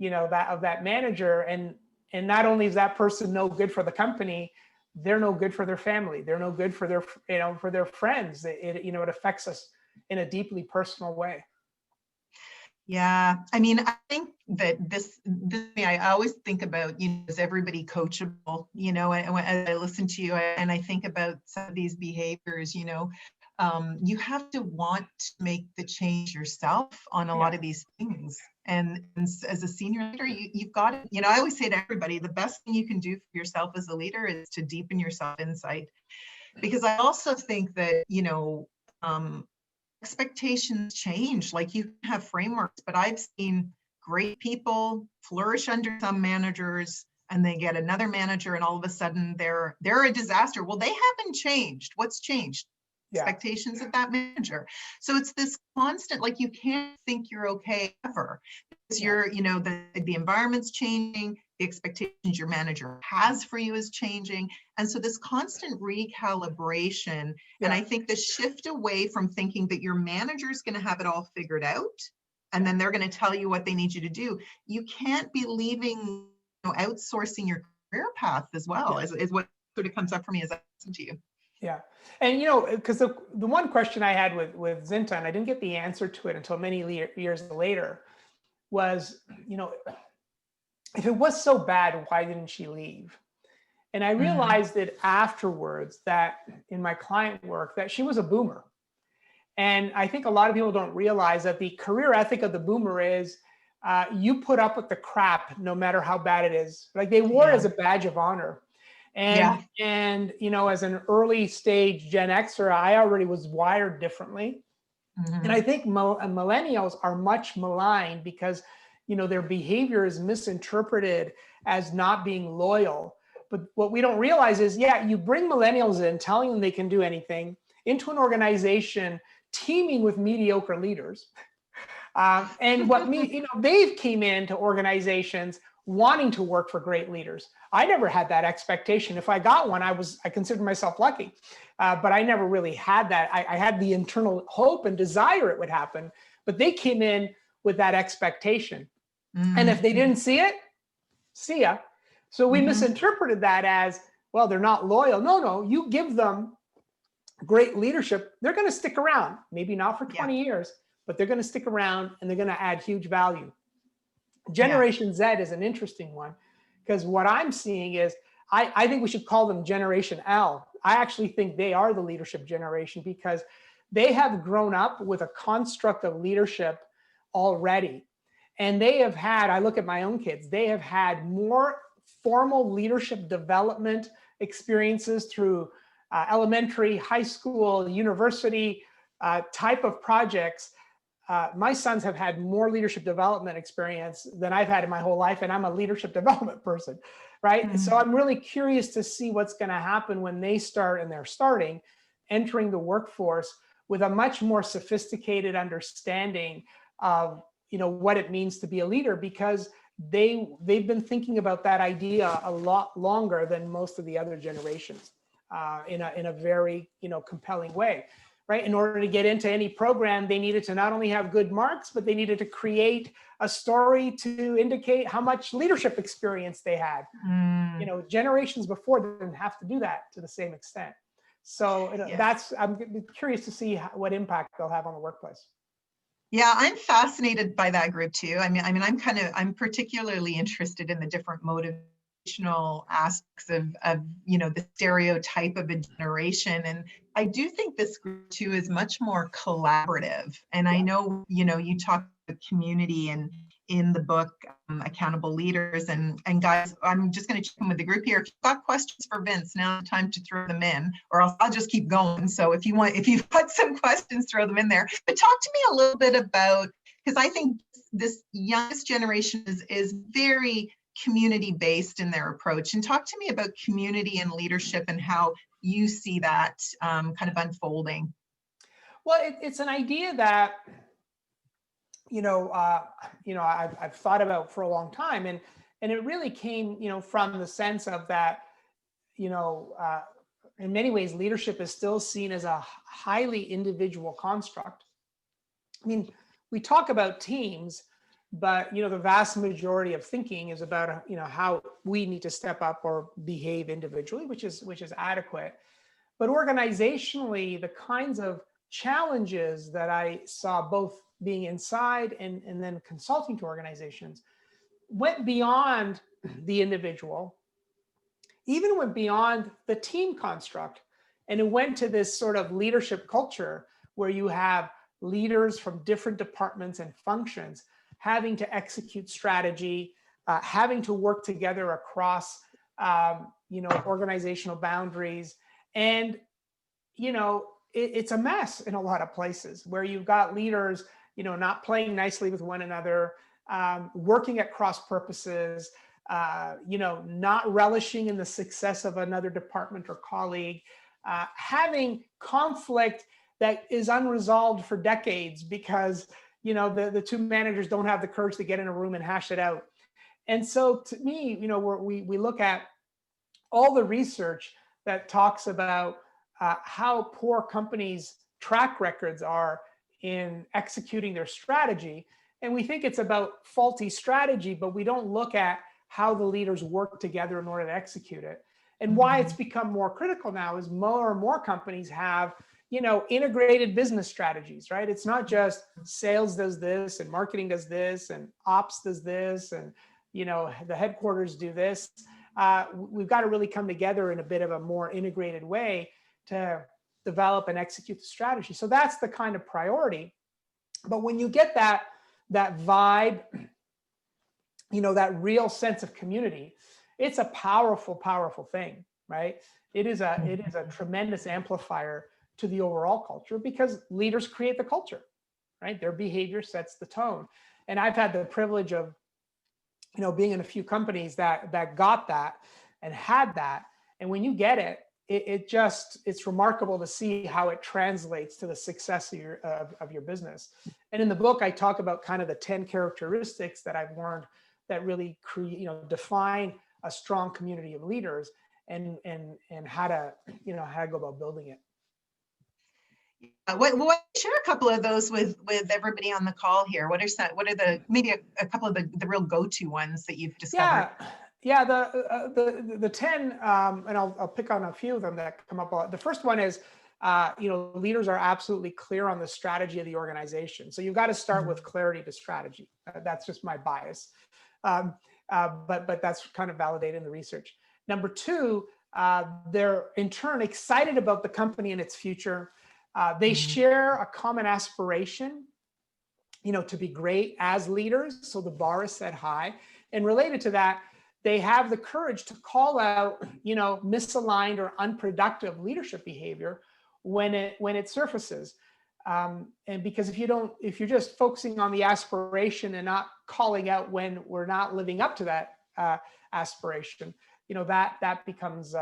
of that manager. And not only is that person no good for the company, they're no good for their family. They're no good for their friends. It affects us in a deeply personal way. Yeah, I think that this I always think about, is everybody coachable? And as I listen to you and I think about some of these behaviors, you have to want to make the change yourself on a lot of these things. And as a senior leader, you've got to, I always say to everybody, the best thing you can do for yourself as a leader is to deepen your self-insight. Because I also think that, expectations change. Like, you can have frameworks, but I've seen great people flourish under some managers, and they get another manager, and all of a sudden they're a disaster. Well, they haven't changed. What's changed? Yeah. expectations of that manager. So it's this constant, like you can't think you're okay ever. Because you're, you know, the environment's changing, the expectations your manager has for you is changing. And so this constant recalibration, and I think the shift away from thinking that your manager is going to have it all figured out, and then they're going to tell you what they need you to do. You can't be leaving, you know, outsourcing your career path as well, is what sort of comes up for me as I listen to you. Yeah. And, you know, because the one question I had with Zinta, and I didn't get the answer to it until many years later, was, you know, if it was so bad, why didn't she leave? And I realized that afterwards, that in my client work, that she was a boomer. And I think a lot of people don't realize that the career ethic of the boomer is you put up with the crap no matter how bad it is. Like they wore it as a badge of honor. And you know, as an early stage Gen Xer, I already was wired differently. And I think millennials are much maligned because, you know, their behavior is misinterpreted as not being loyal. But what we don't realize is, you bring millennials in, telling them they can do anything, into an organization teeming with mediocre leaders. And you know, they've came into organizations wanting to work for great leaders. I never had that expectation. If I got one, I considered myself lucky, but I never really had that. I had the internal hope and desire it would happen, but they came in with that expectation. And if they didn't see it, see ya. So we misinterpreted that as, well, they're not loyal. No, you give them great leadership, they're going to stick around, maybe not for 20 years, but they're going to stick around and they're going to add huge value. Generation Z is an interesting one, because what I'm seeing is, I think we should call them Generation L. I actually think they are the leadership generation because they have grown up with a construct of leadership already. And they have had, I look at my own kids, they have had more formal leadership development experiences through elementary, high school, university type of projects. My sons have had more leadership development experience than I've had in my whole life, and I'm a leadership development person, right? So I'm really curious to see what's going to happen when they start, and they're starting, entering the workforce with a much more sophisticated understanding of, you know, what it means to be a leader, because they've been thinking about that idea a lot longer than most of the other generations, in a very, you know, compelling way. Right? In order to get into any program, they needed to not only have good marks, but they needed to create a story to indicate how much leadership experience they had. You know, generations before didn't have to do that to the same extent. So I'm curious to see what impact they'll have on the workplace. Yeah, I'm fascinated by that group too. I mean, I'm particularly interested in the different motivational aspects of, you know, the stereotype of a generation. And I do think this group too is much more collaborative. And I know, you know, you talk about community and in the book, Accountable Leaders, and guys, I'm just going to check in with the group here. If you've got questions for Vince, now's the time to throw them in, or else I'll just keep going. So if you've got some questions, throw them in there. But talk to me a little bit about, because I think this youngest generation is very community based in their approach. And talk to me about community and leadership and how you see that kind of unfolding. Well, it's an idea that, I've thought about for a long time, and it really came, you know, from the sense of that, you know, in many ways, leadership is still seen as a highly individual construct. I mean, we talk about teams, but, you know, the vast majority of thinking is about, you know, how we need to step up or behave individually, which is adequate. But organizationally, the kinds of challenges that I saw both being inside and then consulting to organizations went beyond the individual, even went beyond the team construct. And it went to this sort of leadership culture where you have leaders from different departments and functions having to execute strategy, having to work together across, organizational boundaries. And, you know, it's a mess in a lot of places where you've got leaders, you know, not playing nicely with one another, working at cross purposes, not relishing in the success of another department or colleague, having conflict that is unresolved for decades because, the two managers don't have the courage to get in a room and hash it out. And so to me, we look at all the research that talks about how poor companies' track records are in executing their strategy. And we think it's about faulty strategy, but we don't look at how the leaders work together in order to execute it. And why it's become more critical now is more and more companies have, integrated business strategies, right? It's not just sales does this and marketing does this and ops does this and, the headquarters do this. We've got to really come together in a bit of a more integrated way to develop and execute the strategy. So that's the kind of priority. But when you get that vibe, that real sense of community, it's a powerful, powerful thing, right? It is a tremendous amplifier to the overall culture because leaders create the culture, right? Their behavior sets the tone. And I've had the privilege of, being in a few companies that got that and had that. And when you get it, it's remarkable to see how it translates to the success of your business. And in the book, I talk about kind of the 10 characteristics that I've learned that really define a strong community of leaders and how to go about building it. What share a couple of those with everybody on the call here? What are maybe a couple of the real go-to ones that you've discovered? Yeah, the 10, and I'll pick on a few of them that come up a lot. The first one is, leaders are absolutely clear on the strategy of the organization. So you've got to start with clarity to strategy. That's just my bias, but that's kind of validated in the research. Number two, they're in turn excited about the company and its future. They share a common aspiration, to be great as leaders. So the bar is set high. And related to that, they have the courage to call out, misaligned or unproductive leadership behavior when it surfaces. And because if you're just focusing on the aspiration and not calling out when we're not living up to that aspiration, that becomes,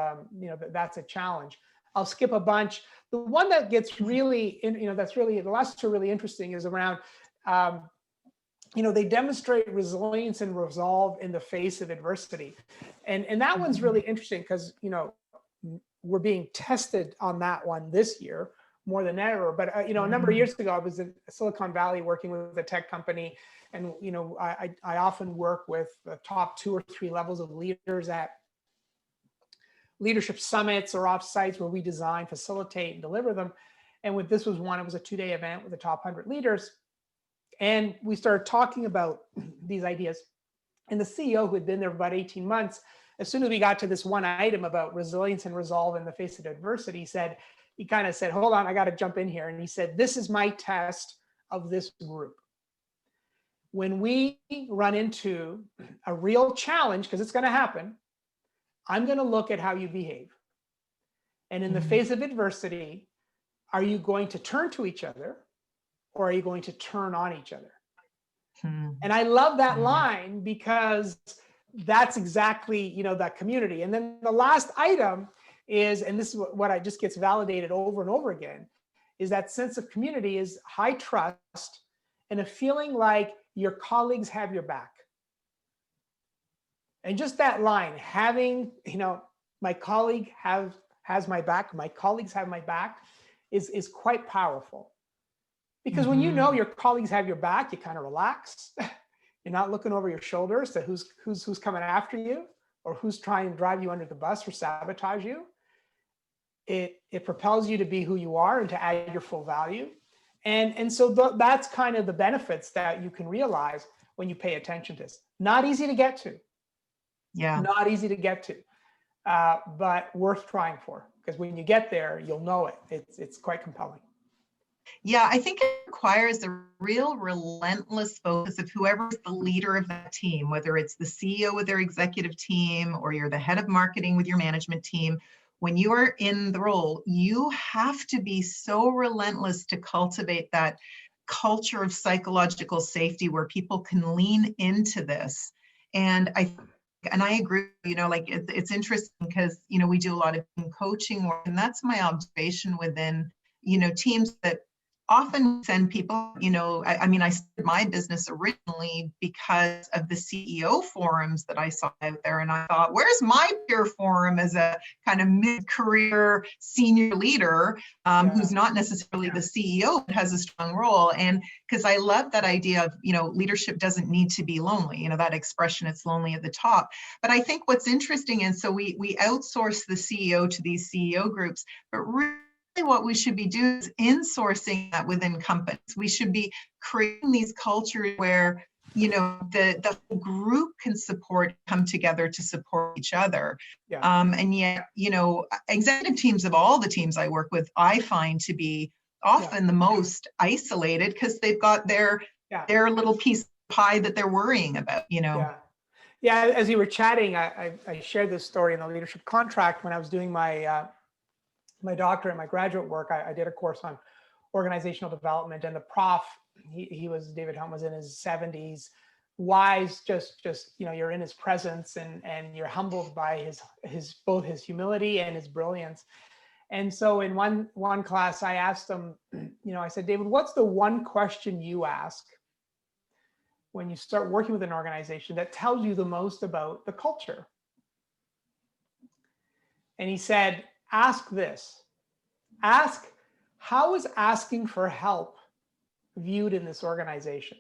that's a challenge. I'll skip a bunch. The one that gets really, the last two are really interesting is around, they demonstrate resilience and resolve in the face of adversity. And that one's really interesting because, we're being tested on that one this year more than ever. But, a number of years ago, I was in Silicon Valley working with a tech company. And, I often work with the top 2 or 3 levels of leaders at leadership summits or offsites where we design, facilitate, and deliver them. And this was one, it was a 2-day event with the top 100 leaders. And we started talking about these ideas. And the CEO, who had been there for about 18 months, as soon as we got to this one item about resilience and resolve in the face of adversity, he kind of said, hold on, I got to jump in here. And he said, this is my test of this group. When we run into a real challenge, because it's going to happen, I'm going to look at how you behave. And in the face of adversity, are you going to turn to each other or are you going to turn on each other? And I love that line because that's exactly, that community. And then the last item is, and this is what I just gets validated over and over again, is that sense of community is high trust and a feeling like your colleagues have your back. And just that line, having, my colleague has my back, my colleagues have my back, is quite powerful. Because when your colleagues have your back, you kind of relax. You're not looking over your shoulders to who's coming after you or who's trying to drive you under the bus or sabotage you. It propels you to be who you are and to add your full value. And so that's kind of the benefits that you can realize when you pay attention to this. Not easy to get to. Yeah. Not easy to get to, but worth trying for, because when you get there, you'll know it. It's quite compelling. Yeah, I think it requires a real relentless focus of whoever's the leader of that team, whether it's the CEO with their executive team or you're the head of marketing with your management team. When you are in the role, you have to be so relentless to cultivate that culture of psychological safety where people can lean into this. And I and I agree, like it's interesting because, we do a lot of team coaching work, and that's my observation within, teams that often send people, I mean, I started my business originally because of the CEO forums that I saw out there. And I thought, where's my peer forum as a kind of mid-career senior leader who's not necessarily the CEO, but has a strong role? And because I love that idea of, leadership doesn't need to be lonely, that expression, it's lonely at the top. But I think what's interesting, and so we outsource the CEO to these CEO groups, but really what we should be doing is insourcing that within companies. We should be creating these cultures where, the group can come together to support each other. And yet, executive teams of all the teams I work with, I find to be often the most isolated because they've got their little piece of pie that they're worrying about, Yeah, as you were chatting, I shared this story in the leadership contract when I was doing my doctorate, my graduate work. I did a course on organizational development, and the prof, David Hunt, was in his 70s, wise, just you're in his presence, and you're humbled by his both his humility and his brilliance. And so in one class, I asked him, I said, David, what's the one question you ask when you start working with an organization that tells you the most about the culture? And he said, ask this. Ask, how is asking for help viewed in this organization?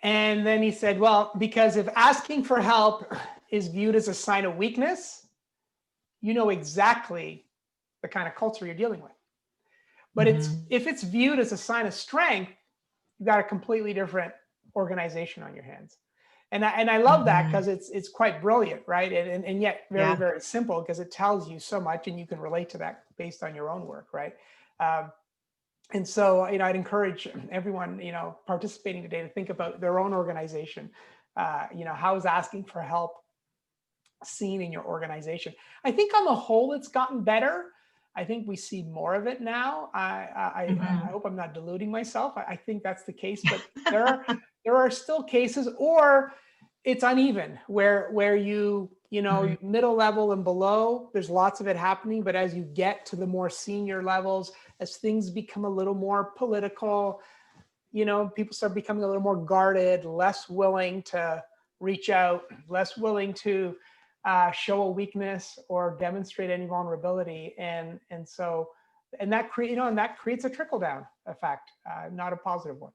And then he said, well, because if asking for help is viewed as a sign of weakness, you know exactly the kind of culture you're dealing with. But if it's viewed as a sign of strength, you've got a completely different organization on your hands. And I love that because it's quite brilliant, right? And yet very, very simple, because it tells you so much, and you can relate to that based on your own work, right? And so, I'd encourage everyone, participating today to think about their own organization. How is asking for help seen in your organization? I think on the whole, it's gotten better. I think we see more of it now. I hope I'm not deluding myself. I think that's the case, but there are still cases, or it's uneven, where you middle level and below, there's lots of it happening. But as you get to the more senior levels, as things become a little more political, people start becoming a little more guarded, less willing to reach out, less willing to show a weakness or demonstrate any vulnerability, and that creates a trickle down effect, not a positive one.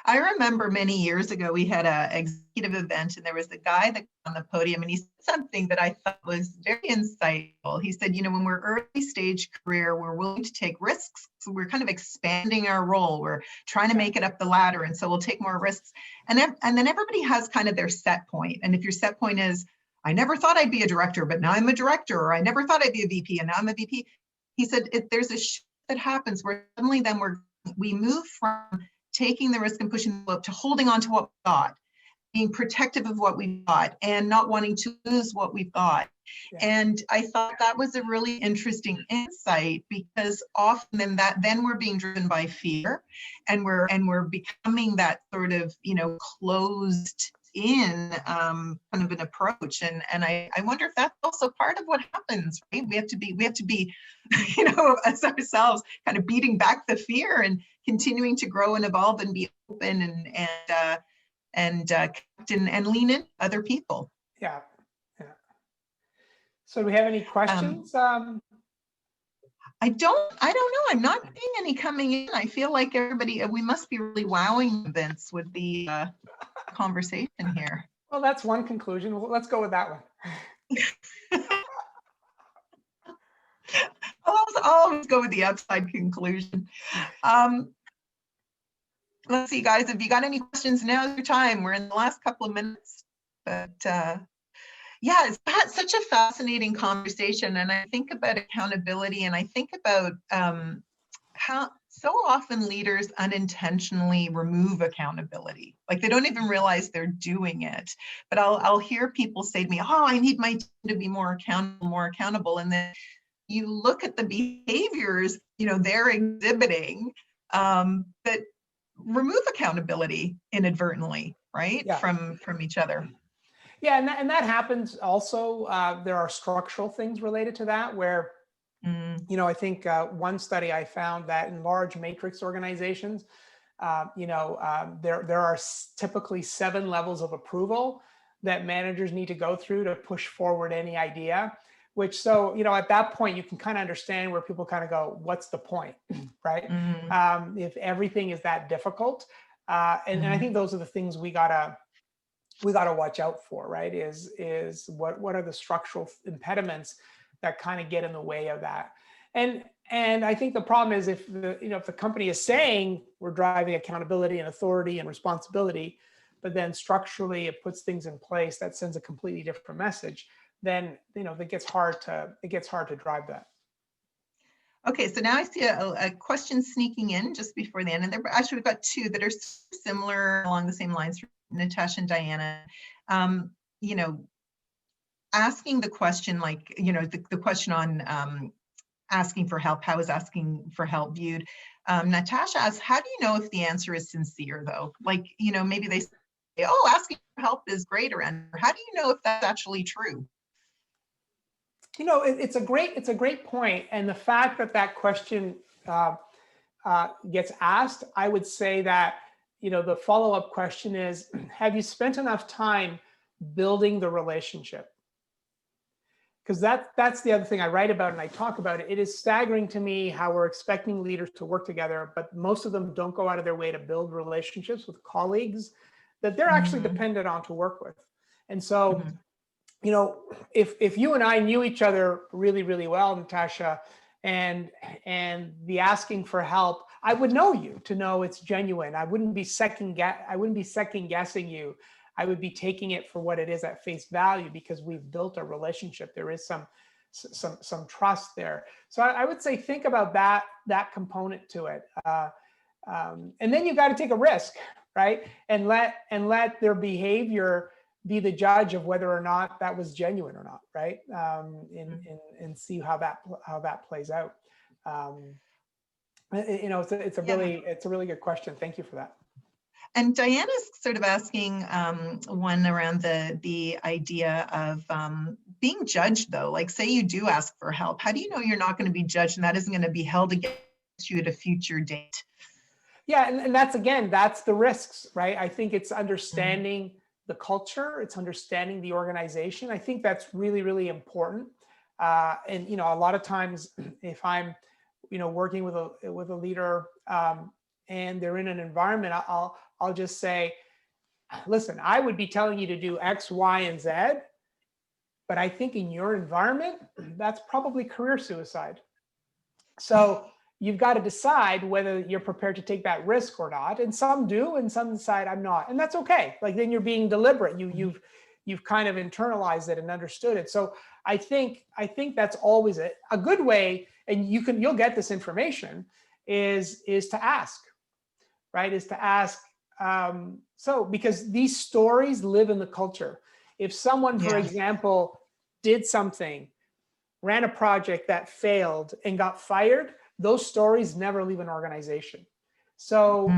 I remember many years ago, we had an executive event, and there was a guy that got on the podium, and he said something that I thought was very insightful. He said, when we're early stage career, we're willing to take risks. So we're kind of expanding our role. We're trying to make it up the ladder. And so we'll take more risks. And then everybody has kind of their set point. And if your set point is, I never thought I'd be a director, but now I'm a director, or I never thought I'd be a VP, and now I'm a VP. He said, there's a shift that happens where suddenly then we move from taking the risk and pushing the envelope to holding on to what we got, being protective of what we got, and not wanting to lose what we've got. And I thought that was a really interesting insight, because often then we're being driven by fear, and we're becoming that sort of closed in kind of an approach, and I wonder if that's also part of what happens, right? We have to be as ourselves, kind of beating back the fear and continuing to grow and evolve and be open and lean in other people. Yeah. So do we have any questions? I don't know. I'm not seeing any coming in. I feel like we must be really wowing Vince with the conversation here. Well, that's one conclusion. Let's go with that one. I'll always go with the upside conclusion. Let's see, guys, if you got any questions, now's your time. We're in the last couple of minutes, but it's such a fascinating conversation. And I think about accountability, and I think about how so often leaders unintentionally remove accountability. Like they don't even realize they're doing it. But I'll hear people say to me, oh, I need my team to be more accountable. And then you look at the behaviors, they're exhibiting that remove accountability inadvertently. right? Yeah. From each other. Yeah, and that happens also. There are structural things related to that where, I think one study I found that in large matrix organizations, there are typically 7 levels of approval that managers need to go through to push forward any idea. Which, so, at that point, you can kind of understand where people kind of go, what's the point, right? If everything is that difficult. And I think those are the things we gotta watch out for, right? Is what are the structural impediments that kind of get in the way of that? And I think the problem is if the company is saying we're driving accountability and authority and responsibility, but then structurally it puts things in place that sends a completely different message, then it gets hard to drive that. Okay, so now I see a question sneaking in just before the end, and there actually we've got 2 that are similar along the same lines from Natasha and Diana. Asking the question, like, the question on asking for help. How is asking for help viewed? Natasha asks, how do you know if the answer is sincere, though? Like, maybe they say, oh, asking for help is great, or how do you know if that's actually true? It's a great point. And the fact that question gets asked, I would say that, the follow-up question is, have you spent enough time building the relationship? Because that's the other thing I write about and I talk about it. It is staggering to me how we're expecting leaders to work together, but most of them don't go out of their way to build relationships with colleagues that they're actually dependent on to work with. And so, if you and I knew each other really, really well, Natasha, and the asking for help, I would know you to know it's genuine. I wouldn't be second guessing you. I would be taking it for what it is at face value because we've built a relationship. There is some trust there. So I would say think about that component to it, and then you got to take a risk, right? And let their behavior be the judge of whether or not that was genuine or not, right? And see how that plays out. It's a really good question. Thank you for that. And Diana's sort of asking one around the idea of being judged, though. Like, say you do ask for help, how do you know you're not going to be judged and that isn't going to be held against you at a future date? Yeah, and that's the risks, right? I think it's understanding the culture, it's understanding the organization. I think that's really, really important. And a lot of times, if I'm, working with a leader and they're in an environment, I'll just say, listen, I would be telling you to do X, Y, and Z, but I think in your environment, that's probably career suicide. So you've got to decide whether you're prepared to take that risk or not. And some do, and some decide I'm not. And that's okay. Like, then you're being deliberate. You've kind of internalized it and understood it. So I think that's always a good way, and you'll get this information, is to ask, right? Is to ask. So because these stories live in the culture. If someone, for example, did something, ran a project that failed and got fired, those stories never leave an organization. So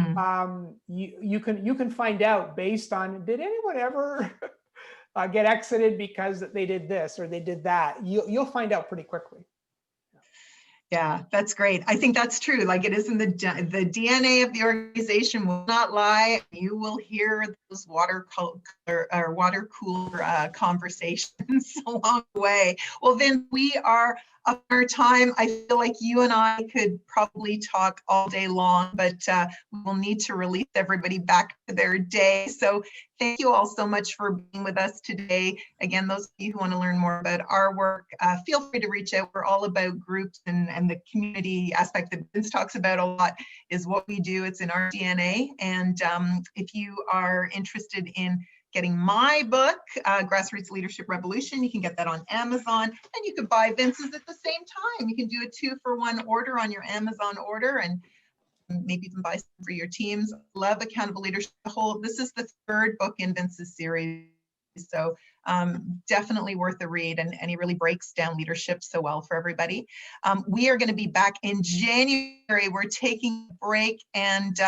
you can find out based on, did anyone ever get exited because they did this or they did that? You'll find out pretty quickly. Yeah, that's great. I think that's true. Like, it is in the DNA of the organization will not lie. You will hear those water cooler conversations along the way. Well, Vince, we are up our time. I feel like you and I could probably talk all day long, but we will need to release everybody back to their day. So thank you all so much for being with us today. Again, those of you who want to learn more about our work, feel free to reach out. We're all about groups, and the community aspect that Vince talks about a lot is what we do. It's in our DNA. And if you are interested in getting my book, Grassroots Leadership Revolution, you can get that on Amazon, and you could buy Vince's at the same time. You can do a 2-for-1 order on your Amazon order, and maybe even buy some for your teams. Love Accountable Leadership. This is the 3rd book in Vince's series, so definitely worth a read, and he really breaks down leadership so well for everybody. We are going to be back in January. We're taking a break, and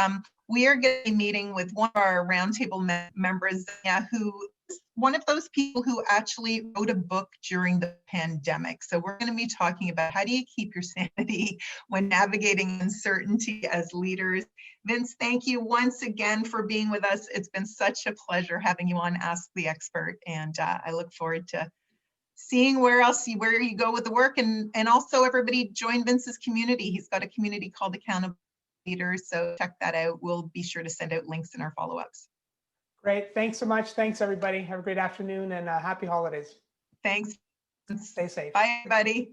we are going to be meeting with one of our roundtable members, who is one of those people who actually wrote a book during the pandemic. So we're going to be talking about how do you keep your sanity when navigating uncertainty as leaders. Vince, thank you once again for being with us. It's been such a pleasure having you on Ask the Expert, and I look forward to seeing where you go with the work, and also everybody join Vince's community. He's got a community called Accountable Leaders, so check that out. We'll be sure to send out links in our follow-ups. Great. Thanks so much. Thanks, everybody. Have a great afternoon and happy holidays. Thanks. Stay safe. Bye, everybody.